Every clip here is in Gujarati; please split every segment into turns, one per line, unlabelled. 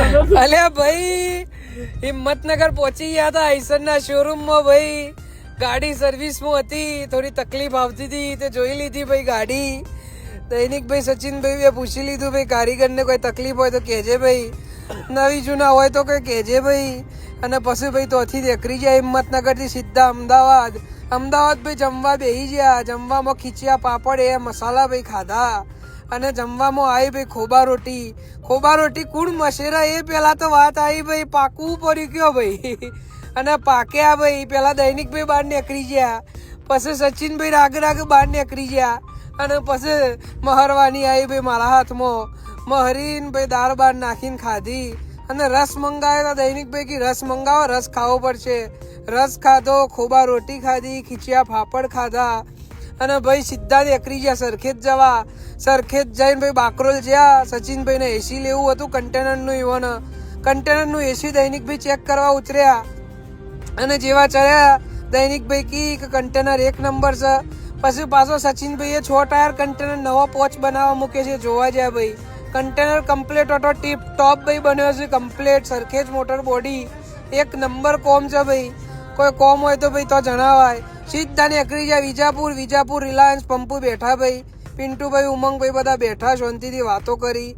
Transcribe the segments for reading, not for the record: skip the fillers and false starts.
અલ્યા ભાઈ હિંમતનગર પહોંચી ગયા હતા આઈસર ના શોરૂમ માં ભાઈ. ગાડી સર્વિસ માં હતી, થોડી તકલીફ આવતી હતી તે જોઈ લીધી ભાઈ ગાડી. દૈનિક ભાઈ સચિનભાઈ એ પૂછી લીધું ભાઈ કારીગર ને કોઈ તકલીફ હોય તો કહેજે ભાઈ, નવી જૂના હોય તો કોઈ કહેજે ભાઈ. અને પછી ભાઈ તોથી નીકળી ગયા હિંમતનગર થી સીધા અમદાવાદ. અમદાવાદ ભાઈ જમવા બેસી ગયા. જમવામાં ખીચિયા પાપડ એ મસાલા ભાઈ ખાધા. અને જમવામાં આવી ભાઈ ખોબા રોટી. ખોબા રોટી કુણ મશેરા એ પેલા તો વાત આવી ભાઈ, પાકવું પડ્યું કયો ભાઈ. અને પાક્યા ભાઈ. પેલા દૈનિક ભાઈ બહાર નીકળી ગયા, પછી સચિનભાઈ રાગ બહાર નીકળી ગયા. અને પછી મહરવાની આવી ભાઈ મારા હાથમાં. મહરીને ભાઈ દાળ બાર નાખીને ખાધી. અને રસ મંગાવ્યો તો દૈનિક ભાઈ કે રસ મંગાવો, રસ ખાવો પડશે. રસ ખાધો, ખોબા રોટી ખાધી, ખીચિયા પાપડ ખાધા. અને ભાઈ સીધા નીકળી ગયા સરખેજ જવા. સરખેજ જઈને ભાઈ બાકરોલ જ્યાં સચિનભાઈ ને એસી લેવું હતું કન્ટેનરનું. ઇવન કન્ટેનરનું એસી દૈનિકભાઈ ચેક કરવા ઉતર્યા. અને જેવા ચડ્યા દૈનિકભાઈ કી કે કન્ટેનર 1 નંબર છે. પછી પાછો સચિનભાઈએ 6 ટાયર કન્ટેનર નવો પોચ બનાવવા મૂકે છે. જોવા જાય ભાઈ કન્ટેનર કમ્પ્લીટ ઓટો ટીપ ટોપ ભાઈ બન્યો છે. Complete Sarkhej motor body 1 number કોમ છે ભાઈ. કોઈ કોમ હોય તો ભાઈ તો જણાવાય. સીધા નીકળી જાય વિજાપુર. વિજાપુર રિલાયન્સ પંપુ બેઠા ભાઈ. પિન્ટુભાઈ ઉમંગભાઈ બધા બેઠા, શાંતિથી વાતો કરી,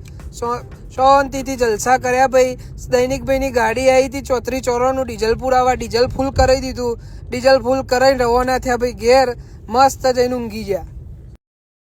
શાંતિથી જલસા કર્યા ભાઈ. દૈનિકભાઈની ગાડી આવી હતી 34 ડીઝલ પુરાવા. ડીઝલ ફૂલ કરાવી દીધું. ડીઝલ ફૂલ કરાવીને રવાના થયા ભાઈ ઘેર. મસ્ત જઈને ઊંઘી ગયા.